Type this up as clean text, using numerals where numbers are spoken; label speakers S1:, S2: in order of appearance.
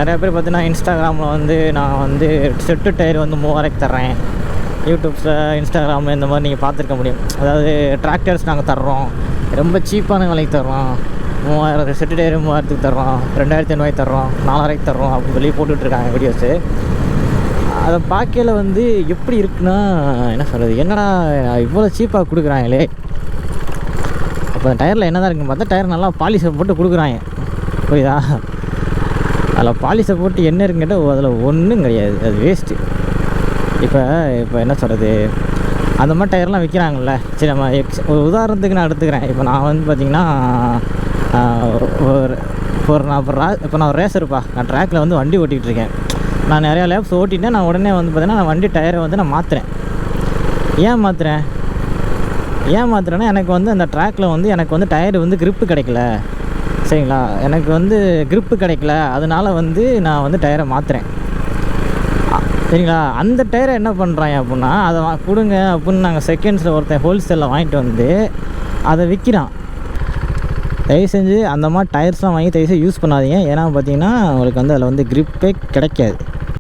S1: நிறையா பேர் பார்த்தீங்கன்னா இன்ஸ்டாகிராமில் வந்து நான் வந்து செட்டு டயர் வந்து 3000 தர்றேன், யூடியூப்ஸில் இன்ஸ்டாகிராமில் இந்த மாதிரி நீங்கள் பார்த்துருக்க முடியும். அதாவது டிராக்டர்ஸ் நாங்கள் தர்றோம், ரொம்ப சீப்பான விலைக்கு தர்றோம், 3000 செட்டு டயர் 3000க்கு தர்றோம், 2500 தர்றோம், 4000 தர்றோம் அப்படின்னு சொல்லி போட்டுட்ருக்காங்க வீடியோஸு. அதை பார்க்கல வந்து எப்படி இருக்குன்னா என்ன சொல்கிறது, என்னடா இவ்வளோ சீப்பாக கொடுக்குறாங்களே. அப்போ அந்த டயரில் என்ன தான் இருக்குன்னு பார்த்தா டயர் நல்லா பாலிஷை போட்டு கொடுக்குறாங்க, புரியுதா? அதில் பாலிஷை போட்டு என்ன இருக்குன்னு கேட்டால் அதில் ஒன்றும் கிடையாது, அது வேஸ்ட்டு. இப்போ என்ன சொல்கிறது, அந்த மாதிரி டயர்லாம் விற்கிறாங்கல்ல. சரி, நம்ம ஒரு உதாரணத்துக்கு நான் எடுத்துக்கிறேன். இப்போ நான் வந்து பார்த்திங்கன்னா இப்போ நான் ஒரு ரேசருப்பா, நான் ட்ராக்கில் வந்து வண்டி ஓட்டிகிட்டு இருக்கேன். நான் நிறையா லேப்ஸ் ஓட்டிட்டேன். நான் உடனே வந்து பார்த்தீங்கன்னா நான் வண்டி டயரை வந்து நான் மாற்றுறேன். ஏன் மாற்றுறேன்னா எனக்கு வந்து அந்த ட்ராக்கில் வந்து எனக்கு வந்து டயர் வந்து கிரிப்பு கிடைக்கல, சரிங்களா? எனக்கு வந்து கிரிப்பு கிடைக்கல, அதனால் வந்து நான் வந்து டயரை மாற்றுறேன், சரிங்களா? அந்த டயரை என்ன பண்ணுறாங்க அப்படின்னா, அதை கொடுங்க அப்படின்னு நாங்கள் செகண்ட்ஸில் ஒருத்தன் ஹோல்சேலில் வாங்கிட்டு வந்து அதை விற்கிறான். தயவு செஞ்சு அந்த மாதிரி டயர்ஸ்லாம் வாங்கி தயவு செஞ்சு யூஸ் பண்ணாதீங்க. ஏன்னா பார்த்தீங்கன்னா உங்களுக்கு வந்து அதில் வந்து கிரிப்பே கிடைக்காது.